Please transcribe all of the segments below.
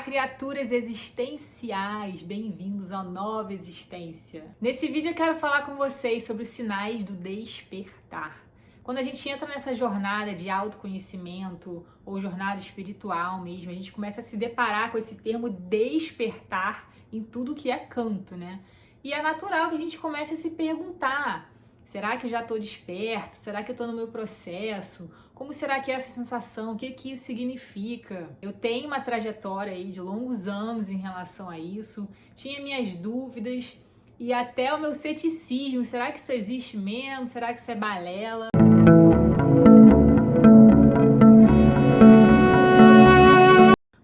criaturas existenciais, bem-vindos à nova existência. Nesse vídeo eu quero falar com vocês sobre os sinais do despertar. Quando a gente entra nessa jornada de autoconhecimento ou jornada espiritual mesmo, a gente começa a se deparar com esse termo despertar em tudo que é canto, né? E é natural que a gente comece a se perguntar: será que eu já estou desperto? Será que eu estou no meu processo? Como será que é essa sensação? O que que isso significa? Eu tenho uma trajetória aí de longos anos em relação a isso, tinha minhas dúvidas e até o meu ceticismo. Será que isso existe mesmo? Será que isso é balela?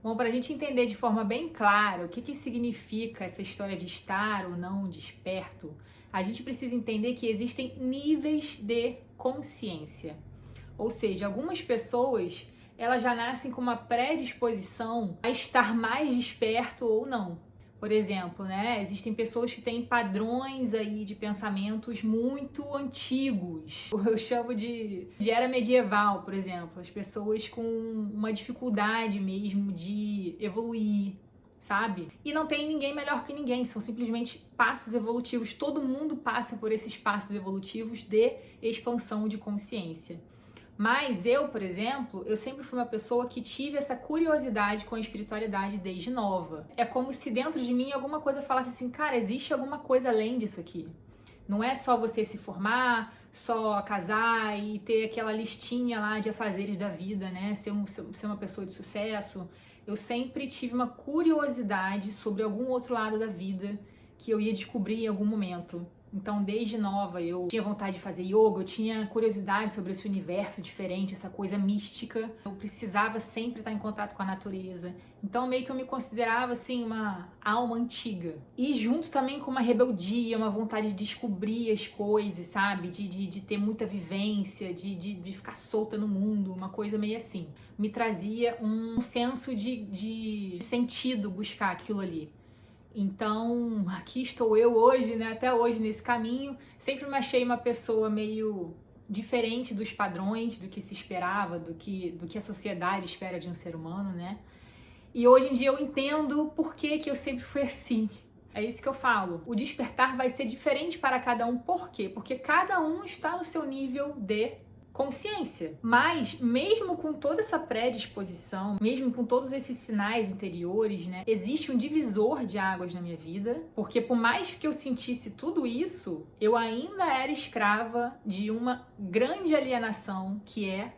Bom, para a gente entender de forma bem clara o que que significa essa história de estar ou não desperto, a gente precisa entender que existem níveis de consciência. Ou seja, algumas pessoas, elas já nascem com uma predisposição a estar mais desperto ou não. Por exemplo, né, existem pessoas que têm padrões aí de pensamentos muito antigos. Eu chamo de era medieval, por exemplo. As pessoas com uma dificuldade mesmo de evoluir, sabe? E não tem ninguém melhor que ninguém, são simplesmente passos evolutivos. Todo mundo passa por esses passos evolutivos de expansão de consciência. Mas eu, por exemplo, eu sempre fui uma pessoa que tive essa curiosidade com a espiritualidade desde nova. É como se dentro de mim alguma coisa falasse assim: cara, existe alguma coisa além disso aqui. Não é só você se formar, só casar e ter aquela listinha lá de afazeres da vida, né? Ser uma pessoa de sucesso. Eu sempre tive uma curiosidade sobre algum outro lado da vida que eu ia descobrir em algum momento. Então, desde nova, eu tinha vontade de fazer yoga, eu tinha curiosidade sobre esse universo diferente, essa coisa mística. Eu precisava sempre estar em contato com a natureza. Então, meio que eu me considerava, assim, uma alma antiga. E junto também com uma rebeldia, uma vontade de descobrir as coisas, sabe? De ter muita vivência, de ficar solta no mundo, uma coisa meio assim. Me trazia um senso de sentido buscar aquilo ali. Então, aqui estou eu hoje, né? Até hoje nesse caminho. Sempre me achei uma pessoa meio diferente dos padrões, do que se esperava, do que a sociedade espera de um ser humano, né? E hoje em dia eu entendo por que eu sempre fui assim. É isso que eu falo. O despertar vai ser diferente para cada um. Por quê? Porque cada um está no seu nível de consciência. Mas, mesmo com toda essa predisposição, mesmo com todos esses sinais interiores, né, existe um divisor de águas na minha vida, porque por mais que eu sentisse tudo isso, eu ainda era escrava de uma grande alienação, que é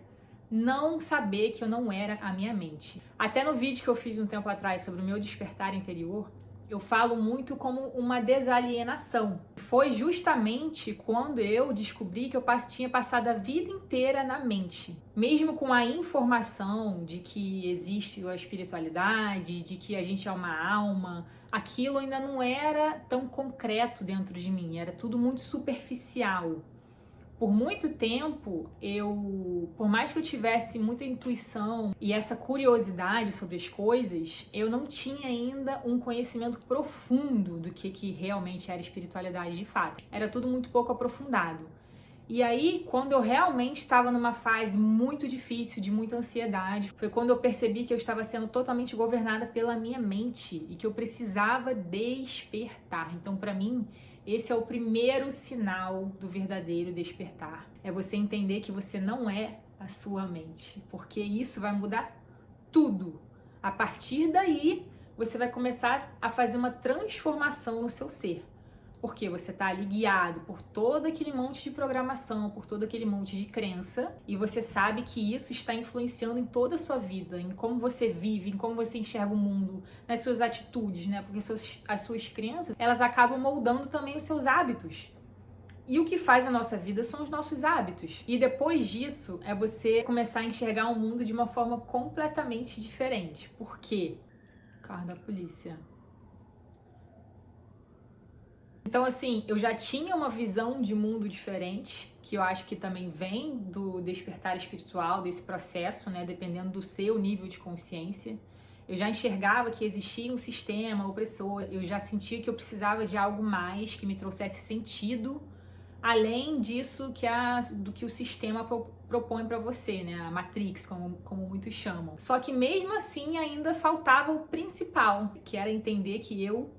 não saber que eu não era a minha mente. Até no vídeo que eu fiz um tempo atrás sobre o meu despertar interior, eu falo muito como uma desalienação. Foi justamente quando eu descobri que eu tinha passado a vida inteira na mente. Mesmo com a informação de que existe a espiritualidade, de que a gente é uma alma, aquilo ainda não era tão concreto dentro de mim, era tudo muito superficial. Por muito tempo, por mais que eu tivesse muita intuição e essa curiosidade sobre as coisas, eu não tinha ainda um conhecimento profundo do que realmente era espiritualidade de fato. Era tudo muito pouco aprofundado. E aí, quando eu realmente estava numa fase muito difícil, de muita ansiedade, foi quando eu percebi que eu estava sendo totalmente governada pela minha mente e que eu precisava despertar. Então, para mim, esse é o primeiro sinal do verdadeiro despertar. É você entender que você não é a sua mente, porque isso vai mudar tudo. A partir daí, você vai começar a fazer uma transformação no seu ser. Porque você está ali guiado por todo aquele monte de programação, por todo aquele monte de crença, e você sabe que isso está influenciando em toda a sua vida, em como você vive, em como você enxerga o mundo, nas suas atitudes, né? Porque as suas crenças, elas acabam moldando também os seus hábitos. E o que faz a nossa vida são os nossos hábitos. E depois disso, é você começar a enxergar o mundo de uma forma completamente diferente. Por quê? Carro da polícia. Então, assim, eu já tinha uma visão de mundo diferente, que eu acho que também vem do despertar espiritual, desse processo, né? Dependendo do seu nível de consciência. Eu já enxergava que existia um sistema opressor, eu já sentia que eu precisava de algo mais que me trouxesse sentido além disso do que o sistema propõe para você, né? A Matrix, como muitos chamam. Só que mesmo assim ainda faltava o principal, que era entender que eu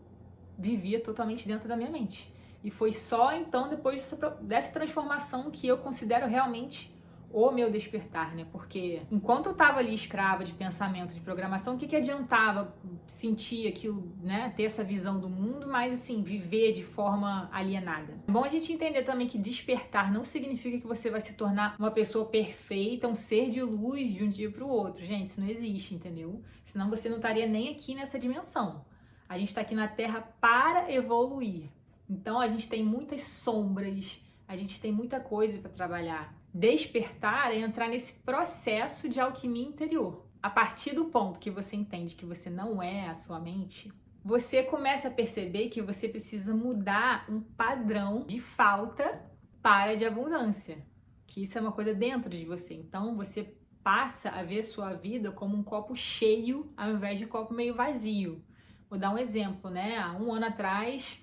vivia totalmente dentro da minha mente. E foi só então depois dessa transformação que eu considero realmente o meu despertar, né? Porque enquanto eu tava ali escrava de pensamento, de programação, o que adiantava sentir aquilo, né? Ter essa visão do mundo, mas assim, viver de forma alienada. É bom a gente entender também que despertar não significa que você vai se tornar uma pessoa perfeita, um ser de luz de um dia pro outro. Gente, isso não existe, entendeu? Senão você não estaria nem aqui nessa dimensão. A gente está aqui na Terra para evoluir. Então a gente tem muitas sombras, a gente tem muita coisa para trabalhar. Despertar é entrar nesse processo de alquimia interior. A partir do ponto que você entende que você não é a sua mente, você começa a perceber que você precisa mudar um padrão de falta para de abundância. Que isso é uma coisa dentro de você. Então você passa a ver sua vida como um copo cheio ao invés de um copo meio vazio. Vou dar um exemplo, né? Há um ano atrás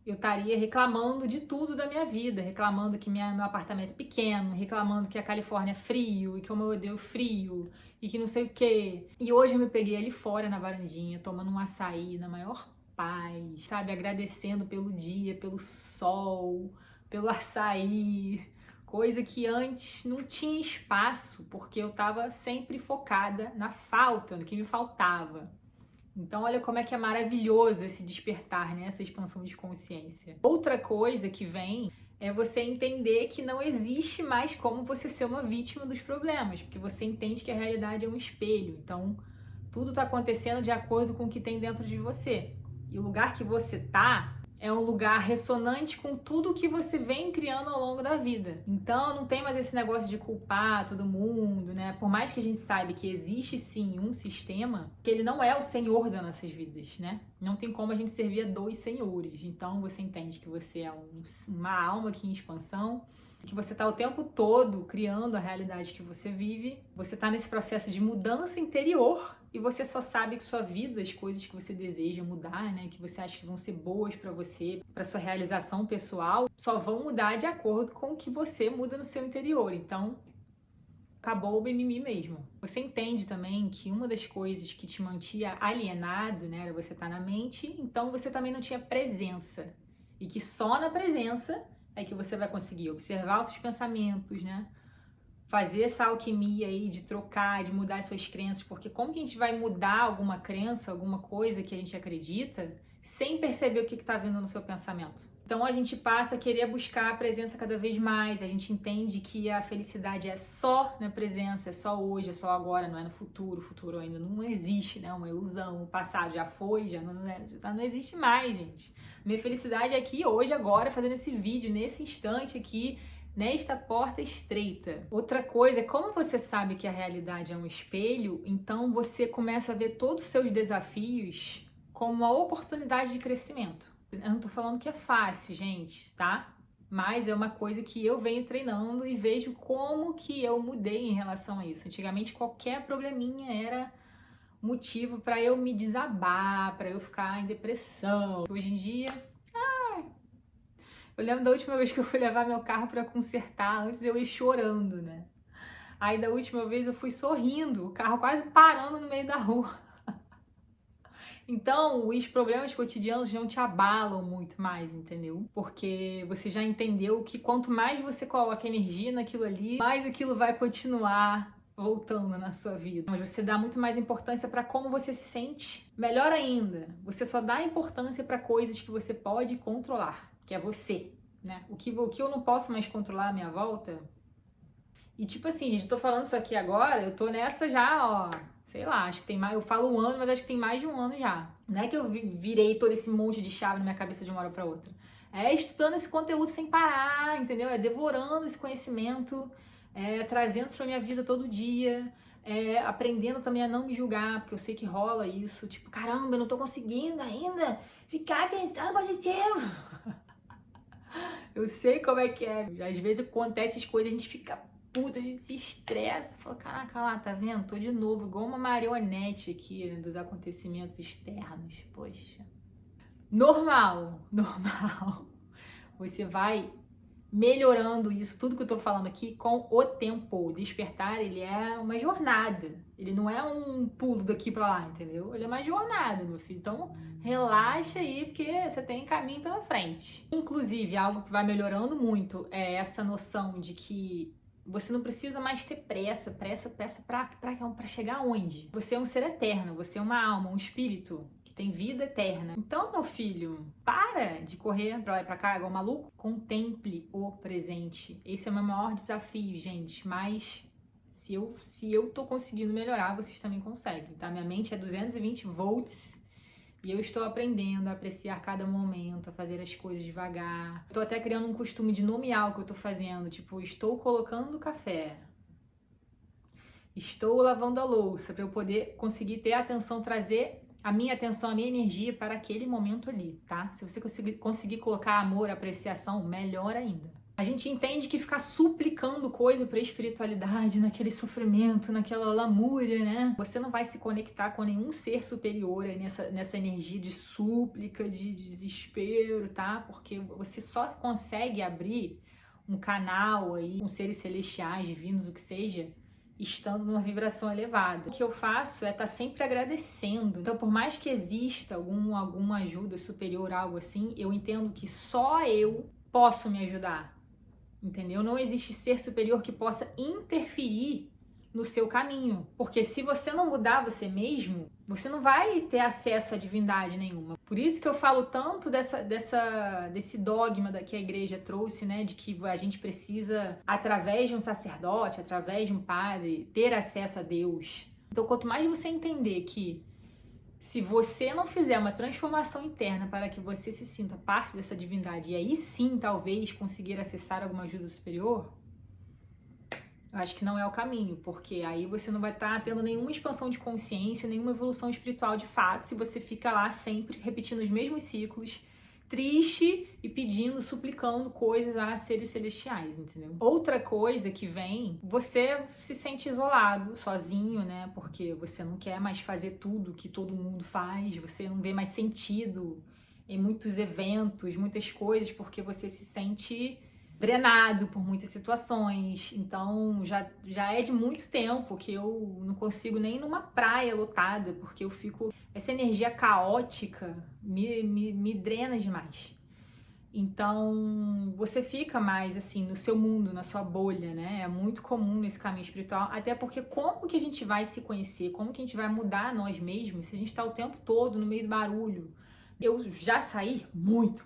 eu estaria reclamando de tudo da minha vida, reclamando que meu apartamento é pequeno, reclamando que a Califórnia é frio e que eu odeio frio e que não sei o quê. E hoje eu me peguei ali fora na varandinha, tomando um açaí na maior paz, sabe? Agradecendo pelo dia, pelo sol, pelo açaí, coisa que antes não tinha espaço, porque eu estava sempre focada na falta, no que me faltava. Então, olha como é que é maravilhoso esse despertar, né? Essa expansão de consciência. Outra coisa que vem é você entender que não existe mais como você ser uma vítima dos problemas, porque você entende que a realidade é um espelho. Então, tudo está acontecendo de acordo com o que tem dentro de você. E o lugar que você tá é um lugar ressonante com tudo que você vem criando ao longo da vida. Então não tem mais esse negócio de culpar todo mundo, né? Por mais que a gente saiba que existe sim um sistema, que ele não é o senhor das nossas vidas, né? Não tem como a gente servir a dois senhores. Então você entende que você é uma alma aqui em expansão, que você está o tempo todo criando a realidade que você vive, você está nesse processo de mudança interior e você só sabe que sua vida, as coisas que você deseja mudar, né, que você acha que vão ser boas para você, para sua realização pessoal, só vão mudar de acordo com o que você muda no seu interior. Então, acabou o mimimi mesmo. Você entende também que uma das coisas que te mantinha alienado, né, era você estar na mente, então você também não tinha presença. E que só na presença é que você vai conseguir observar os seus pensamentos, né? Fazer essa alquimia aí de trocar, de mudar as suas crenças, porque como que a gente vai mudar alguma crença, alguma coisa que a gente acredita, sem perceber o que está vindo no seu pensamento? Então a gente passa a querer buscar a presença cada vez mais, a gente entende que a felicidade é só na presença, é só hoje, é só agora, não é no futuro, o futuro ainda não existe, né? Uma ilusão, o passado já foi, já não existe mais, gente. Minha felicidade é aqui, hoje, agora, fazendo esse vídeo, nesse instante aqui, nesta porta estreita. Outra coisa é como você sabe que a realidade é um espelho, então você começa a ver todos os seus desafios como uma oportunidade de crescimento. Eu não tô falando que é fácil, gente, tá? Mas é uma coisa que eu venho treinando e vejo como que eu mudei em relação a isso. Antigamente qualquer probleminha era motivo para eu me desabar, para eu ficar em depressão. Hoje em dia, eu lembro da última vez que eu fui levar meu carro para consertar, antes eu ia chorando, né? Aí da última vez eu fui sorrindo, o carro quase parando no meio da rua. Então, os problemas cotidianos não te abalam muito mais, entendeu? Porque você já entendeu que quanto mais você coloca energia naquilo ali, mais aquilo vai continuar voltando na sua vida. Mas você dá muito mais importância para como você se sente. Melhor ainda, você só dá importância para coisas que você pode controlar, que é você, né? O que eu não posso mais controlar à minha volta. E tipo assim, gente, tô falando isso aqui agora, eu tô nessa já, ó, sei lá, acho que tem mais, eu falo um ano, mas acho que tem mais de um ano já. Não é que eu virei todo esse monte de chave na minha cabeça de uma hora pra outra. É estudando esse conteúdo sem parar, entendeu? É devorando esse conhecimento, trazendo isso pra minha vida todo dia, aprendendo também a não me julgar, porque eu sei que rola isso, tipo, caramba, eu não tô conseguindo ainda ficar pensando positivo. Eu sei como é que é. Às vezes acontece as coisas, a gente fica puta, a gente se estressa. Fala, caraca, lá, tá vendo? Tô de novo, igual uma marionete aqui, né, dos acontecimentos externos. Poxa. Normal. Você vai melhorando isso, tudo que eu tô falando aqui, com o tempo. O despertar, ele é uma jornada. Ele não é um pulo daqui pra lá, entendeu? Ele é uma jornada, meu filho. Então, relaxa aí, porque você tem caminho pela frente. Inclusive, algo que vai melhorando muito é essa noção de que você não precisa mais ter pressa pra chegar aonde? Você é um ser eterno, você é uma alma, um espírito que tem vida eterna. Então, meu filho, para de correr pra lá e pra cá igual maluco. Contemple o presente. Esse é o meu maior desafio, gente. Mas se eu tô conseguindo melhorar, vocês também conseguem, tá? Minha mente é 220 volts. E eu estou aprendendo a apreciar cada momento, a fazer as coisas devagar. Estou até criando um costume de nomear o que eu estou fazendo. Tipo, estou colocando café. Estou lavando a louça para eu poder conseguir ter a atenção, trazer a minha atenção, a minha energia para aquele momento ali, tá? Se você conseguir colocar amor, apreciação, melhor ainda. A gente entende que ficar suplicando coisa para a espiritualidade, naquele sofrimento, naquela lamúria, né? Você não vai se conectar com nenhum ser superior nessa energia de súplica, de desespero, tá? Porque você só consegue abrir um canal aí com seres celestiais, divinos, o que seja, estando numa vibração elevada. O que eu faço é estar sempre agradecendo. Então, por mais que exista alguma ajuda superior, algo assim, eu entendo que só eu posso me ajudar. Entendeu? Não existe ser superior que possa interferir no seu caminho. Porque se você não mudar você mesmo, você não vai ter acesso à divindade nenhuma. Por isso que eu falo tanto desse dogma que a igreja trouxe, né? De que a gente precisa, através de um sacerdote, através de um padre, ter acesso a Deus. Então, quanto mais você entender que se você não fizer uma transformação interna para que você se sinta parte dessa divindade e aí sim, talvez, conseguir acessar alguma ajuda superior, eu acho que não é o caminho, porque aí você não vai estar tendo nenhuma expansão de consciência, nenhuma evolução espiritual de fato, se você fica lá sempre repetindo os mesmos ciclos, triste e pedindo, suplicando coisas a seres celestiais, entendeu? Outra coisa que vem, você se sente isolado, sozinho, né? Porque você não quer mais fazer tudo que todo mundo faz, você não vê mais sentido em muitos eventos, muitas coisas, porque você se sente drenado por muitas situações. Então já é de muito tempo que eu não consigo nem ir numa praia lotada, porque eu fico. Essa energia caótica me drena demais. Então você fica mais assim no seu mundo, na sua bolha, né? É muito comum nesse caminho espiritual, até porque como que a gente vai se conhecer, como que a gente vai mudar nós mesmos se a gente tá o tempo todo no meio do barulho? Eu já saí muito,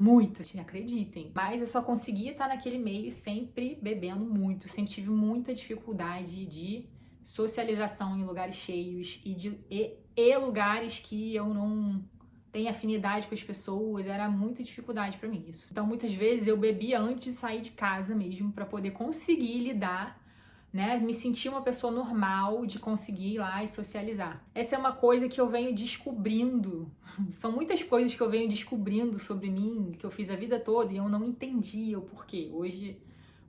acreditem. Mas eu só conseguia estar naquele meio sempre bebendo muito. Sempre tive muita dificuldade de socialização em lugares cheios e lugares que eu não tenho afinidade com as pessoas. Era muita dificuldade pra mim isso. Então muitas vezes eu bebia antes de sair de casa mesmo pra poder conseguir lidar, né, me sentir uma pessoa normal de conseguir ir lá e socializar. Essa é uma coisa que eu venho descobrindo. São muitas coisas que eu venho descobrindo sobre mim, que eu fiz a vida toda e eu não entendia o porquê. Hoje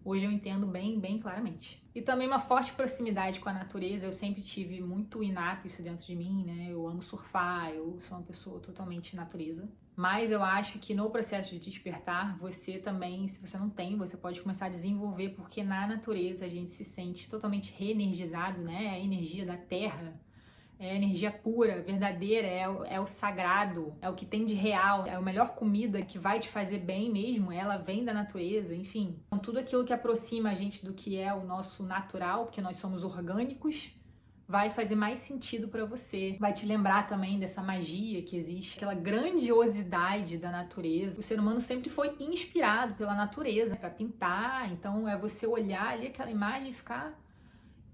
eu entendo bem claramente. E também uma forte proximidade com a natureza. Eu sempre tive muito inato isso dentro de mim, né? Eu amo surfar, eu sou uma pessoa totalmente natureza. Mas eu acho que no processo de despertar, você também, se você não tem, você pode começar a desenvolver, porque na natureza a gente se sente totalmente reenergizado, né? A energia da terra é a energia pura, verdadeira, é o sagrado, é o que tem de real, é a melhor comida que vai te fazer bem mesmo, ela vem da natureza, enfim. Então, tudo aquilo que aproxima a gente do que é o nosso natural, porque nós somos orgânicos, vai fazer mais sentido para você. Vai te lembrar também dessa magia que existe, aquela grandiosidade da natureza. O ser humano sempre foi inspirado pela natureza para pintar, então é você olhar ali aquela imagem e ficar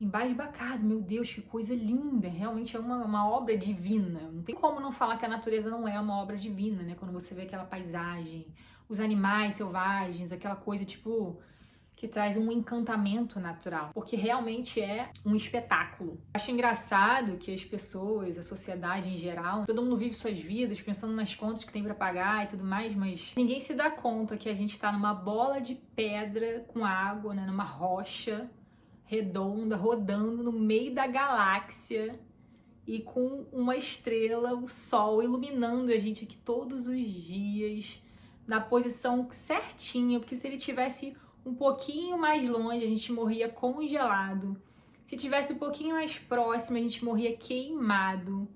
embasbacado. Meu Deus, que coisa linda! Realmente é uma obra divina. Não tem como não falar que a natureza não é uma obra divina, né? Quando você vê aquela paisagem, os animais selvagens, aquela coisa tipo que traz um encantamento natural, porque realmente é um espetáculo. Acho engraçado que as pessoas, a sociedade em geral, todo mundo vive suas vidas pensando nas contas que tem para pagar e tudo mais, mas ninguém se dá conta que a gente está numa bola de pedra com água, né, numa rocha redonda rodando no meio da galáxia e com uma estrela, o sol, iluminando a gente aqui todos os dias na posição certinha, porque se ele tivesse um pouquinho mais longe, a gente morria congelado. Se tivesse um pouquinho mais próximo, a gente morria queimado.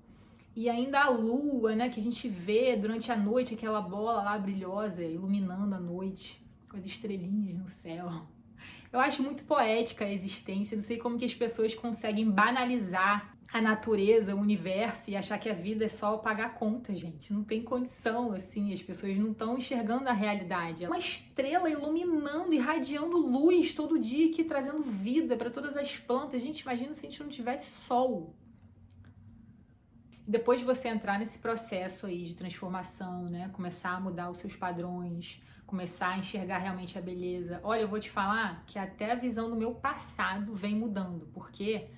E ainda a lua, né, que a gente vê durante a noite, aquela bola lá brilhosa, iluminando a noite, com as estrelinhas no céu. Eu acho muito poética a existência, não sei como que as pessoas conseguem banalizar a natureza, o universo e achar que a vida é só pagar conta, gente. Não tem condição, assim, as pessoas não estão enxergando a realidade. É uma estrela iluminando, irradiando luz todo dia, aqui trazendo vida para todas as plantas. Gente, imagina se a gente não tivesse sol. Depois de você entrar nesse processo aí de transformação, né, começar a mudar os seus padrões, começar a enxergar realmente a beleza. Olha, eu vou te falar que até a visão do meu passado vem mudando, porque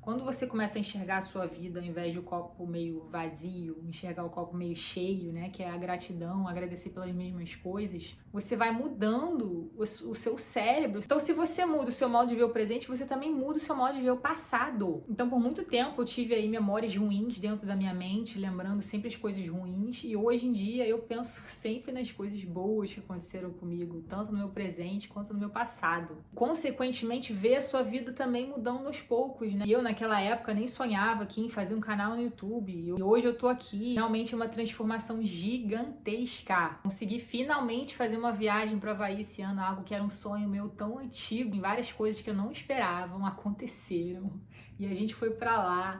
quando você começa a enxergar a sua vida ao invés do copo meio vazio, enxergar o copo meio cheio, né, que é a gratidão, agradecer pelas mesmas coisas, você vai mudando o seu cérebro. Então, se você muda o seu modo de ver o presente, você também muda o seu modo de ver o passado. Então, por muito tempo, eu tive aí memórias ruins dentro da minha mente, lembrando sempre as coisas ruins, e hoje em dia eu penso sempre nas coisas boas que aconteceram comigo, tanto no meu presente quanto no meu passado. Consequentemente, ver a sua vida também mudando aos poucos, né? E eu, naquela época, nem sonhava aqui em fazer um canal no YouTube. E hoje eu tô aqui, realmente uma transformação gigantesca. Consegui finalmente fazer uma viagem para o Havaí esse ano, algo que era um sonho meu tão antigo. E várias coisas que eu não esperava aconteceram. E a gente foi para lá.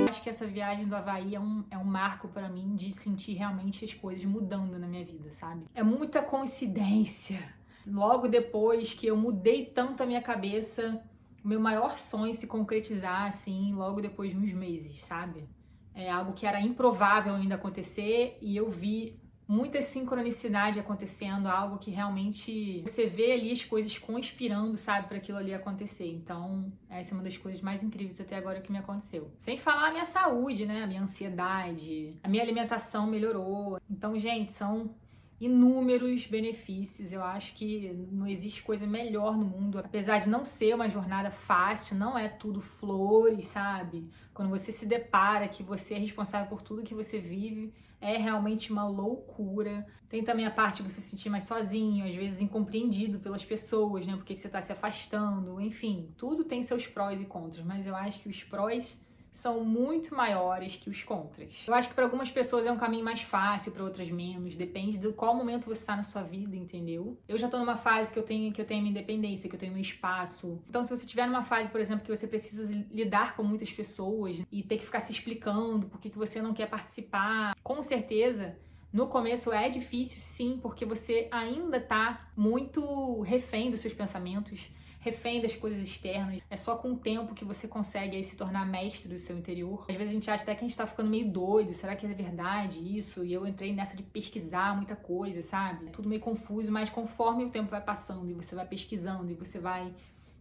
Acho que essa viagem do Havaí é um marco para mim de sentir realmente as coisas mudando na minha vida, sabe? É muita coincidência. Logo depois que eu mudei tanto a minha cabeça, o meu maior sonho se concretizar, assim, logo depois de uns meses, sabe? É algo que era improvável ainda acontecer e eu vi muita sincronicidade acontecendo, algo que realmente você vê ali as coisas conspirando, sabe, para aquilo ali acontecer. Então, essa é uma das coisas mais incríveis até agora que me aconteceu. Sem falar a minha saúde, né, a minha ansiedade, a minha alimentação melhorou. Então, gente, são inúmeros benefícios. Eu acho que não existe coisa melhor no mundo, apesar de não ser uma jornada fácil, não é tudo flores, sabe? Quando você se depara que você é responsável por tudo que você vive, é realmente uma loucura. Tem também a parte de você se sentir mais sozinho, às vezes incompreendido pelas pessoas, né? Porque você tá se afastando, enfim, tudo tem seus prós e contras, mas eu acho que os prós são muito maiores que os contras. Eu acho que para algumas pessoas é um caminho mais fácil, para outras menos, depende de qual momento você está na sua vida, entendeu? Eu já tô numa fase que eu tenho minha independência, que eu tenho meu espaço. Então, se você tiver numa fase, por exemplo, que você precisa lidar com muitas pessoas e ter que ficar se explicando por que você não quer participar, com certeza no começo é difícil, sim, porque você ainda tá muito refém dos seus pensamentos, refém das coisas externas. É só com o tempo que você consegue aí se tornar mestre do seu interior. Às vezes a gente acha até que a gente tá ficando meio doido, será que é verdade isso? E eu entrei nessa de pesquisar muita coisa, sabe? É tudo meio confuso, mas conforme o tempo vai passando e você vai pesquisando e você vai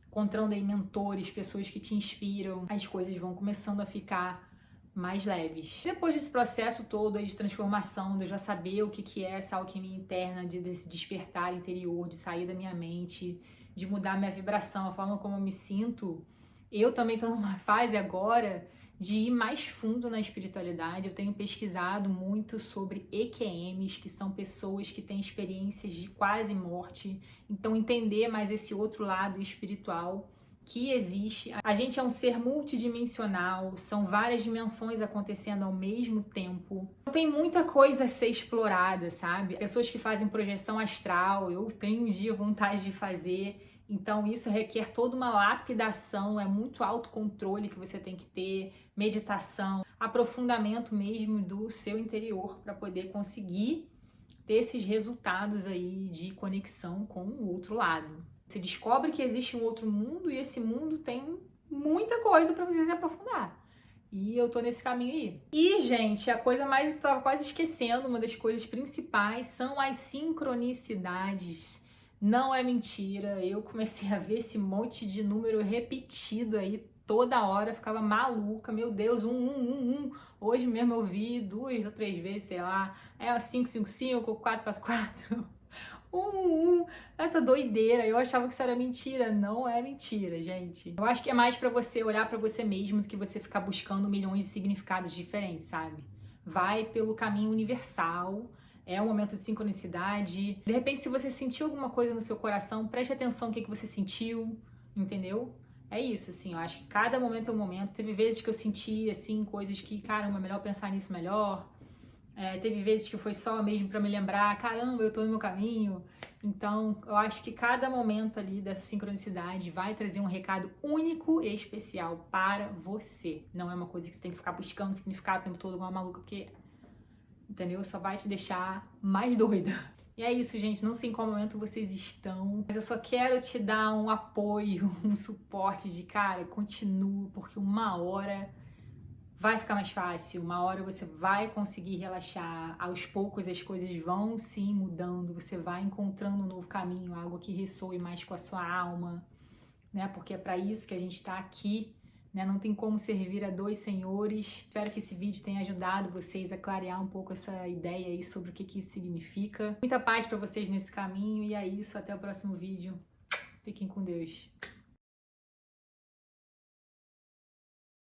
encontrando aí mentores, pessoas que te inspiram, as coisas vão começando a ficar mais leves. Depois desse processo todo aí de transformação, de eu já saber o que é essa alquimia interna, desse despertar interior, de sair da minha mente, de mudar minha vibração, a forma como eu me sinto, eu também estou numa fase agora de ir mais fundo na espiritualidade. Eu tenho pesquisado muito sobre EQMs, que são pessoas que têm experiências de quase morte, então entender mais esse outro lado espiritual que existe. A gente é um ser multidimensional, são várias dimensões acontecendo ao mesmo tempo. Tem muita coisa a ser explorada, sabe? Pessoas que fazem projeção astral, eu tenho um dia vontade de fazer. Então isso requer toda uma lapidação, é muito autocontrole que você tem que ter, meditação, aprofundamento mesmo do seu interior para poder conseguir ter esses resultados aí de conexão com o outro lado. Você descobre que existe um outro mundo e esse mundo tem muita coisa para você se aprofundar. E eu tô nesse caminho aí. E, gente, a coisa mais que eu tava quase esquecendo, uma das coisas principais, são as sincronicidades. Não é mentira, eu comecei a ver esse monte de número repetido aí toda hora, ficava maluca, meu Deus, 1. Hoje mesmo eu vi 2 ou 3 vezes, sei lá, é 555, 444. Essa doideira, eu achava que isso era mentira, não é mentira, gente. Eu acho que é mais pra você olhar pra você mesmo do que você ficar buscando milhões de significados diferentes, sabe? vai pelo caminho universal. É um momento de sincronicidade. De repente, se você sentiu alguma coisa no seu coração, preste atenção no que você sentiu, entendeu? É isso, assim, eu acho que cada momento é um momento. Teve vezes que eu senti, assim, coisas que, caramba, é melhor pensar nisso melhor. Teve vezes que foi só mesmo pra me lembrar, caramba, eu tô no meu caminho. Então, eu acho que cada momento ali dessa sincronicidade vai trazer um recado único e especial para você. Não é uma coisa que você tem que ficar buscando significado o tempo todo igual uma maluca, porque, entendeu? Só vai te deixar mais doida. E é isso, gente. Não sei em qual momento vocês estão, mas eu só quero te dar um apoio, um suporte de, cara, continua, porque uma hora vai ficar mais fácil, uma hora você vai conseguir relaxar, aos poucos as coisas vão sim mudando, você vai encontrando um novo caminho, algo que ressoe mais com a sua alma, né? Porque é para isso que a gente está aqui, né? Não tem como servir a dois senhores. Espero que esse vídeo tenha ajudado vocês a clarear um pouco essa ideia aí sobre o que isso significa. Muita paz para vocês nesse caminho e é isso, até o próximo vídeo. Fiquem com Deus.